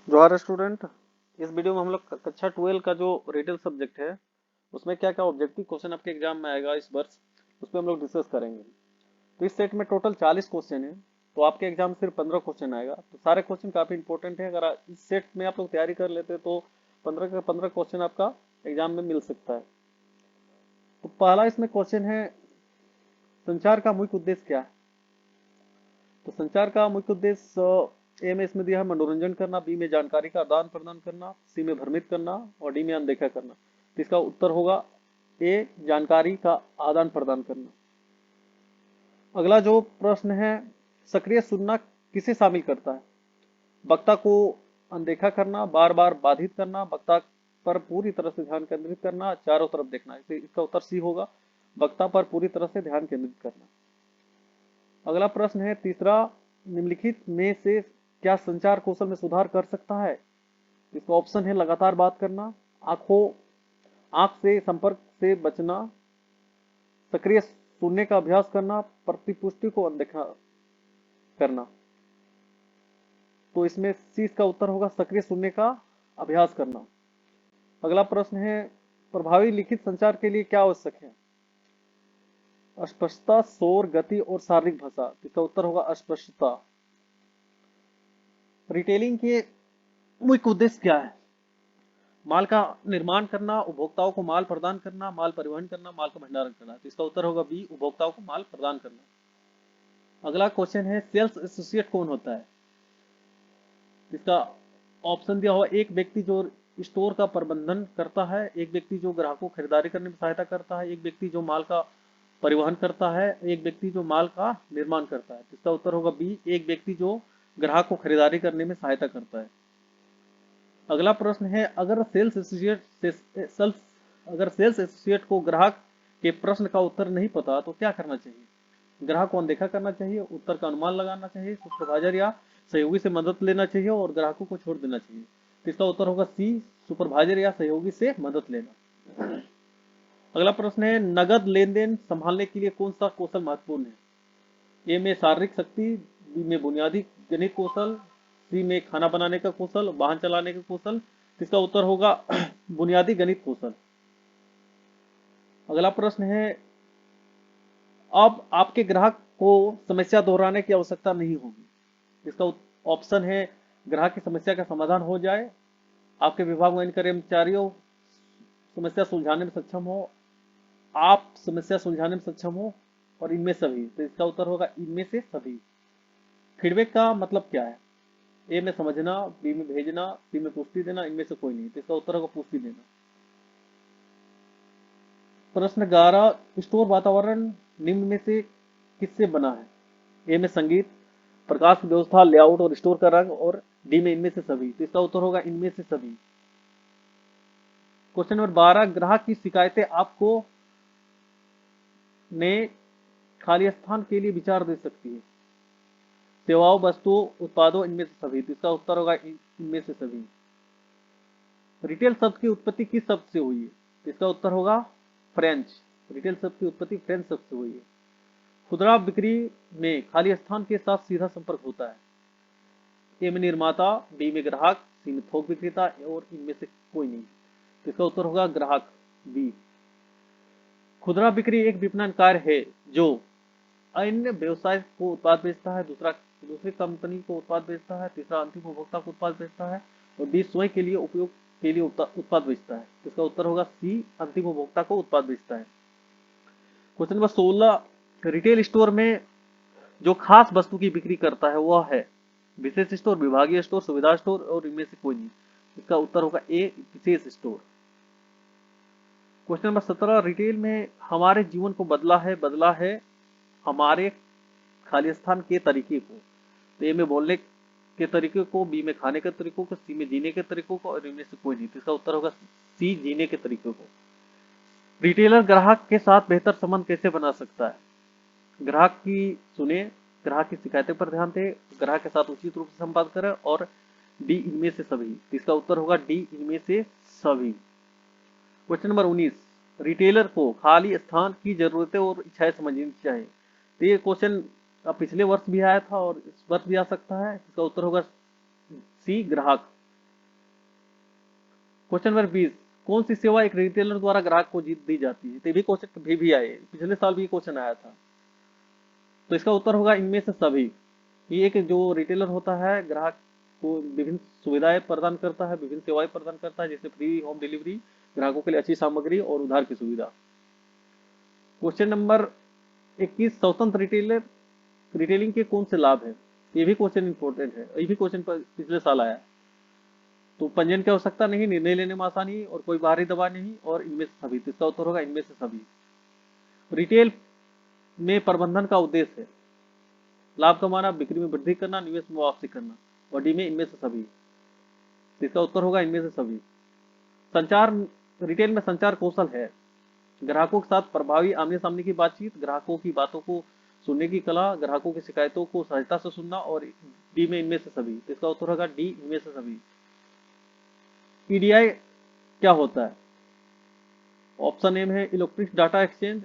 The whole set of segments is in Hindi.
जोहार स्टूडेंट। इस वीडियो में हम लोग कक्षा 12 का जो रिटेल सब्जेक्ट है उसमें क्या क्या ऑब्जेक्टिव क्वेश्चन आपके एग्जाम में आएगा इस वर्ष उस पर हम लोग डिस्कस करेंगे। तो इस सेट में टोटल 40 क्वेश्चन है, तो आपके एग्जाम में सिर्फ 15 क्वेश्चन आएगा। तो सारे क्वेश्चन काफी इंपॉर्टेंट है। अगर इस सेट में आप लोग तैयारी कर लेते तो 15 का 15 क्वेश्चन आपका एग्जाम में मिल सकता है। तो पहला इसमें क्वेश्चन है, संचार का मुख्य उद्देश्य क्या है। तो संचार का मुख्य उद्देश्य ए में इसमें दिया है मनोरंजन करना, बी में जानकारी का आदान प्रदान करना, सी में भ्रमित करना और डी में अनदेखा करना। तो इसका उत्तर होगा ए, जानकारी का आदान प्रदान करना। अगला जो प्रश्न है, सक्रिय सुनना किसे शामिल करता है। वक्ता को अनदेखा करना, बार बार बाधित करना, वक्ता पर पूरी तरह से ध्यान केंद्रित करना, चारों तरफ देखना। इसका उत्तर सी होगा, वक्ता पर पूरी तरह से ध्यान केंद्रित करना। अगला प्रश्न है तीसरा, निम्नलिखित में से क्या संचार कौशल में सुधार कर सकता है। इसका ऑप्शन है लगातार बात करना, आंख से संपर्क से बचना, सक्रिय सुनने का अभ्यास करना, प्रतिपुष्टि को अनदेखा करना। तो इसमें सी इसका उत्तर होगा, सक्रिय सुनने का अभ्यास करना। अगला प्रश्न है, प्रभावी लिखित संचार के लिए क्या आवश्यक है। अस्पष्टता, शोर, गति और शारीरिक भाषा। इसका उत्तर होगा अस्पष्टता। रिटेलिंग के मुख्य उद्देश्य क्या है। माल का निर्माण करना, उपभोक्ताओं को माल प्रदान करना, माल परिवहन करना, माल का भंडारण करना। तो इसका उत्तर होगा बी, उपभोक्ताओं को माल प्रदान करना। अगला क्वेश्चन है, सेल्स एसोसिएट कौन होता है। इसका ऑप्शन दिया हुआ, एक व्यक्ति जो स्टोर का प्रबंधन करता है, एक व्यक्ति जो ग्राहकों को खरीदारी करने में सहायता करता है, एक व्यक्ति जो माल का परिवहन करता है, एक व्यक्ति जो माल का निर्माण करता है। इसका उत्तर होगा बी, एक व्यक्ति जो ग्राहक को खरीदारी करने में सहायता करता है। अगला प्रश्न है, अगर सेल्स एसोसिएट को ग्राहक के प्रश्न का उत्तर नहीं पता तो क्या करना चाहिए। ग्राहक को अनदेखा करना चाहिए, उत्तर का अनुमान लगाना चाहिए, सुपरवाइजर या सहयोगी से मदद लेना चाहिए और ग्राहकों को छोड़ देना चाहिए। तो इसका उत्तर होगा सी, सुपरवाइजर या सहयोगी से मदद लेना। अगला प्रश्न है, नगद लेन देन संभालने के लिए कौन सा कौशल महत्वपूर्ण है। ए में शारीरिक शक्ति, बी में बुनियादी गणित कौशल, सी में खाना बनाने का कौशल, वाहन चलाने का कौशल। इसका उत्तर होगा बुनियादी गणित कौशल। अगला प्रश्न है, अब आपके ग्राहक को समस्या दोहराने की आवश्यकता नहीं होगी। इसका ऑप्शन है, ग्राहक की समस्या का समाधान हो जाए, आपके विभाग में कर्मचारियों समस्या सुलझाने में सक्षम हो, आप समस्या सुलझाने में सक्षम हो, और इनमें सभी। तो इसका उत्तर होगा इनमें से सभी। फीडबैक का मतलब क्या है। ए में समझना, बी में भेजना, सी में पुष्टि देना, इनमें से कोई नहीं। तो इसका उत्तर होगा पुष्टि देना। प्रश्न 11, स्टोर वातावरण निम्न में से किससे बना है। ए में संगीत, प्रकाश की व्यवस्था, लेआउट और स्टोर का रंग, और डी में इनमें से सभी। तो इसका उत्तर होगा इनमें से सभी। क्वेश्चन नंबर 12, ग्राहक की शिकायतें आपको ने खाली स्थान के लिए विचार दे सकती है। सेवाओं, वस्तुओं, उत्पादों, इनमें से सभी। तो इसका उत्तर होगा इनमें से सभी। रिटेल शब्द की उत्पत्ति किस शब्द से हुई है। तो इसका उत्तर होगा फ्रेंच। रिटेल शब्द की उत्पत्ति फ्रेंच शब्द से हुई है। खुदरा बिक्री में खाली स्थान के साथ सीधा संपर्क होता है। ए में निर्माता, बी में ग्राहक, सी में थोक विक्रेता, और इनमें से कोई नहीं। तो इसका उत्तर होगा ग्राहक, बी। खुदरा बिक्री एक विपणन कार्य है जो अन्य व्यवसाय को उत्पाद बेचता है, दूसरी कंपनी को उत्पाद बेचता है, तीसरा अंतिम उपभोक्ता को उत्पाद बेचता है, और बी स्वयं के लिए उपयोग के लिए उत्पाद बेचता है। तो इसका उत्तर होगा सी, अंतिम उपभोक्ता को उत्पाद बेचता है। क्वेश्चन नंबर 16, रिटेल स्टोर में जो खास वस्तु की बिक्री करता है वह है विशेष स्टोर, विभागीय स्टोर, सुविधा स्टोर, और इनमें से कोई नहीं। इसका उत्तर होगा ए, विशेष स्टोर। क्वेश्चन नंबर 17, रिटेल में हमारे जीवन को बदला है हमारे खाली स्थान के तरीके को। तो ए में बोलने के तरीके को, बी में खाने के तरीकों को, सी में जीने के तरीकों को, और इनमें से कोई नहीं। तो इसका उत्तर होगा सी, जीने के तरीकों को। रिटेलर ग्राहक के साथ बेहतर संबंध कैसे बना सकता है। ग्राहक की सुने, ग्राहक की शिकायतें पर ध्यान दे, ग्राहक के साथ उचित रूप से संवाद करें, और डी, इनमें से सभी। तो इसका उत्तर होगा डी, इनमें से सभी। क्वेश्चन नंबर 19, रिटेलर को खाली स्थान की जरूरतें और इच्छाएं समझनी चाहिए। तो ये क्वेश्चन पिछले वर्ष भी आया था और इस वर्ष भी आ सकता है। इसका उत्तर होगा सी, ग्राहक। क्वेश्चन नंबर 20, कौन सी सेवा एक रिटेलर द्वारा ग्राहक को जीत दी जाती है? तो ये भी क्वेश्चन भी आए, पिछले साल भी क्वेश्चन आया था। तो इसका उत्तर होगा इनमें से सभी। ये एक जो रिटेलर होता है ग्राहक को विभिन्न सुविधाएं प्रदान करता है, विभिन्न सेवाएं प्रदान करता है, जैसे फ्री होम डिलीवरी, ग्राहकों के लिए अच्छी सामग्री और उधार की सुविधा। क्वेश्चन नंबर 21, स्वतंत्र रिटेलर रिटेलिंग के कौन से लाभ हैं? ये भी क्वेश्चन इंपॉर्टेंट है, ये भी क्वेश्चन पिछले साल आया। तो पंजीयन की आवश्यकता नहीं, निर्णय लेने में आसानी और कोई बाहरी दबाव नहीं, और इनमें से सभी। तो इसका उत्तर होगा इनमें से सभी। रिटेल में प्रबंधन का उद्देश्य है लाभ कमाना, बिक्री में वृद्धि करना, निवेश में वापसी करना, और डी में इनमें से सभी। तो इसका उत्तर होगा इनमें से सभी। संचार, रिटेल में संचार कौशल है ग्राहकों के साथ प्रभावी आमने सामने की बातचीत, ग्राहकों की बातों को सुनने की कला, ग्राहकों की शिकायतों को सहजता से सुनना, और डी में इनमें से सभी। तो इसका उत्तर होगा डी, इनमें से सभी। ईडीआई क्या होता है? ऑप्शन ए में है इलेक्ट्रॉनिक डाटा एक्सचेंज,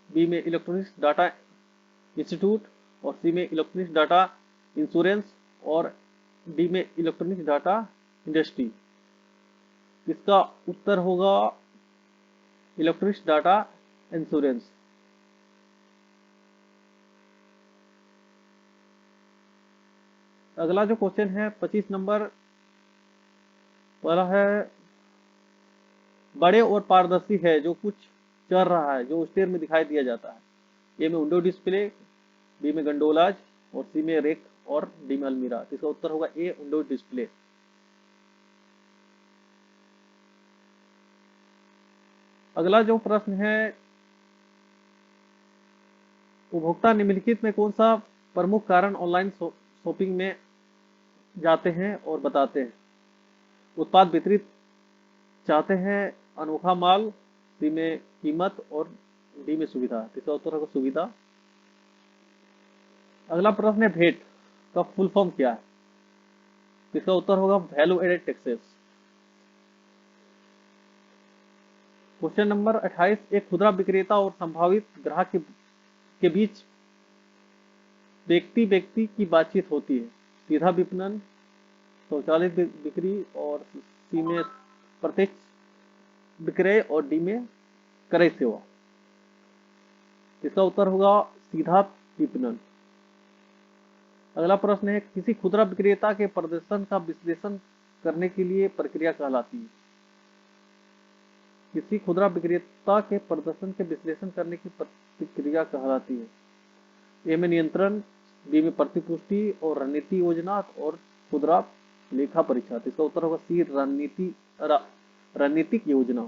बी में इलेक्ट्रॉनिक्स डाटा इंस्टीट्यूट, और सी में इलेक्ट्रॉनिक्स डाटा इंश्योरेंस, और डी में इलेक्ट्रॉनिक्स डाटा इंडस्ट्री। इसका उत्तर होगा इलेक्ट्रॉनिक्स डाटा इंश्योरेंस। अगला जो क्वेश्चन है 25 नंबर वाला है, बड़े और पारदर्शी है जो कुछ चल रहा है जो स्टेयर में दिखाई दिया जाता है। ए में विंडो डिस्प्ले, बी में गंडोलाज, और सी में रेक, और डी में अलमीरा। तो इसका उत्तर होगा ए, विंडो डिस्प्ले। अगला जो प्रश्न है, उपभोक्ता निम्नलिखित में कौन सा प्रमुख कारण ऑनलाइन शॉपिंग में जाते हैं और बताते हैं? उत्पाद वितरित चाहते हैं, अनोखा माल, सी में कीमत, और डी में सुविधा। तो इसका उत्तर होगा सुविधा। अगला प्रश्न है भेंट का फुल फॉर्म क्या है? तो इसका उत्तर होगा value added taxes. Question number 28, एक खुदरा विक्रेता और संभावित ग्राहक के बीच व्यक्ति व्यक्ति की बातचीत होती है। सीधा विपणन, स्वचालित बिक्री, और सी में प्रत्यक्ष विक्रय, और डी में क्रय सेवा। इसका उत्तर होगा सीधा विपणन। अगला प्रश्न है, किसी खुदरा विक्रेता के प्रदर्शन का विश्लेषण करने के लिए प्रक्रिया कहलाती है? किसी खुदरा विक्रेता के प्रदर्शन के विश्लेषण करने की प्रक्रिया कहलाती है? ए में नियंत्रण, बी में प्रतिपुष्टि, और रणनीति योजना, और खुदरा लेखा परीक्षा। तो इसका उत्तर होगा सी, रणनीतिक योजना।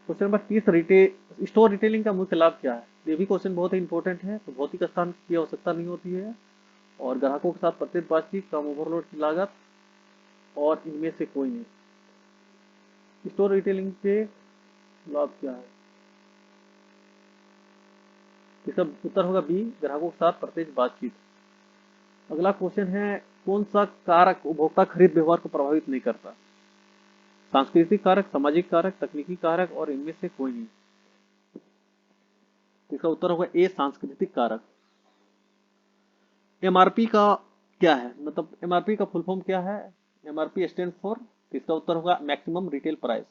क्वेश्चन नंबर 30, स्टोर रिटेलिंग का मुख्य लाभ क्या है? ये भी क्वेश्चन बहुत ही इंपॉर्टेंट है। तो भौतिक स्थान की आवश्यकता नहीं होती है, और ग्राहकों के साथ प्रत्येक बातचीत, कम ओवरलोड की लागत, और इनमें से कोई नहीं। स्टोर रिटेलिंग के लाभ क्या है? इसका उत्तर होगा बी, ग्राहकों के साथ प्रत्येक बातचीत। अगला क्वेश्चन है, कौन सा कारक उपभोक्ता खरीद व्यवहार को प्रभावित नहीं करता? सांस्कृतिक कारक, सामाजिक कारक, तकनीकी कारक, और इनमें से कोई नहीं। इसका उत्तर होगा ए, सांस्कृतिक कारक। एमआरपी का क्या है, मतलब एमआरपी का फुल फॉर्म क्या है? एमआरपी स्टैंड फॉर, इसका उत्तर होगा मैक्सिमम रिटेल प्राइस।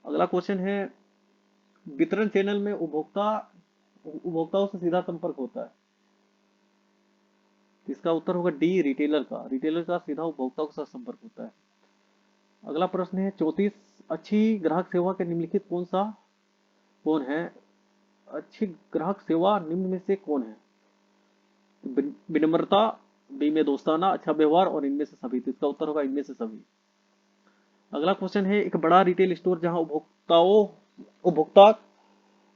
अगला क्वेश्चन है, वितरण चैनल में उपभोक्ताओं से सीधा संपर्क होता है। इसका उत्तर होगा डी, रिटेलर का सीधा उपभोक्ताओं के साथ संपर्क होता है। अगला प्रश्न है 34, अच्छी ग्राहक सेवा के निम्नलिखित कौन है? अच्छी ग्राहक सेवा निम्न में से कौन है? विनम्रता, बी में दोस्ताना, अच्छा व्यवहार, और इनमें से सभी। तो इसका उत्तर होगा इनमें से सभी। अगला क्वेश्चन है, एक बड़ा रिटेल स्टोर जहां उपभोक्ता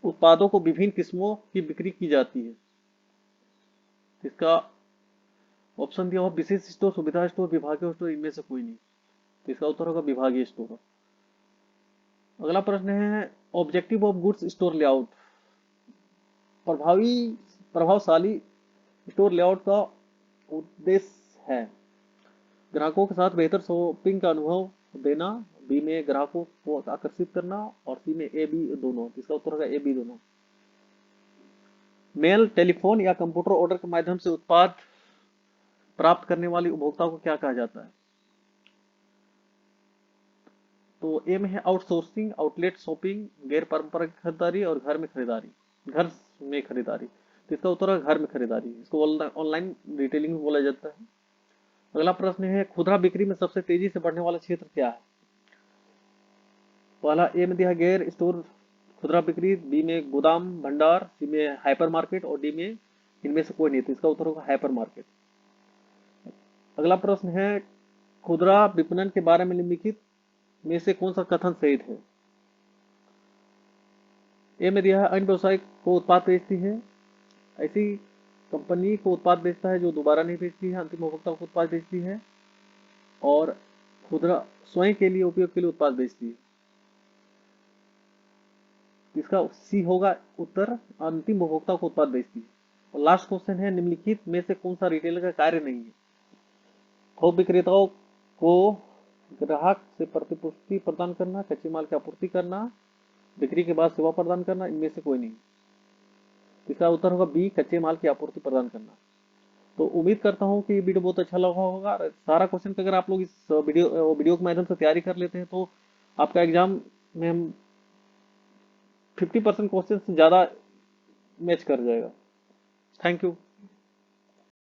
उत्पादों को विभिन्न किस्मों की बिक्री की जाती है। इसका ऑप्शन दिया हुआ विशेष स्टोर, सुविधा स्टोर, विभागीय स्टोर, इनमें से कोई नहीं। तो इसका उत्तर होगा विभागीय स्टोर। अगला प्रश्न है, objective of goods store layout, प्रभावशाली स्टोर लेआउट का उद्देश्य है ग्राहकों के साथ बेहतर शॉपिंग का अनुभव देना, बी में ग्राहकों को आकर्षित करना, और सी में ए बी दोनों। इसका उत्तर होगा ए बी दोनों। मेल, टेलीफोन या कंप्यूटर ऑर्डर के माध्यम से उत्पाद प्राप्त करने वाले उपभोक्ता को क्या कहा जाता है? तो ए में है आउटसोर्सिंग, आउटलेट शॉपिंग, गैर पारंपरिक खरीदारी और घर में खरीदारी। घर में खरीदारी, तो इसका उत्तर है घर में खरीदारी। इसको ऑनलाइन रिटेलिंग बोला जाता है। अगला प्रश्न है खुदरा बिक्री में सबसे तेजी से बढ़ने वाला क्षेत्र क्या है? पहला ए में दिया है गैर स्टोर खुदरा बिक्री, बी में गोदाम भंडार, सी में हाइपर मार्केट और डी में इनमें से कोई नहीं। तो इसका उत्तर होगा हाइपर मार्केट। अगला प्रश्न है खुदरा विपणन के बारे में निम्नलिखित में से कौन सा कथन सही है? ए में दिया है अन्य व्यवसाय को उत्पाद बेचती है, ऐसी कंपनी को उत्पाद बेचता है जो दोबारा नहीं बेचती है, अंतिम उपभोक्ता को उत्पाद बेचती है, और खुदरा स्वयं के लिए उपयोग के लिए उत्पाद बेचती है। इसका सी होगा उत्तर, अंतिम उपभोक्ता को उत्पाद बेचती है। और लास्ट क्वेश्चन है निम्नलिखित में से कौन सा रिटेलर का कार्य नहीं है? थोक विक्रेताओं को ग्राहक से प्रतिपुष्टि प्रदान करना, कच्चे माल की आपूर्ति करना, बिक्री के बाद सेवा प्रदान करना, इनमें से कोई नहीं। इसका उत्तर होगा बी, कच्चे माल की आपूर्ति प्रदान करना। तो उम्मीद करता हूँ कि वीडियो बहुत अच्छा लगा होगा। सारा क्वेश्चन का अगर आप लोग इस वीडियो के माध्यम से तैयारी कर लेते हैं तो आपका एग्जाम में हम 50% क्वेश्चन से ज़्यादा मैच कर जाएगा। Thank you.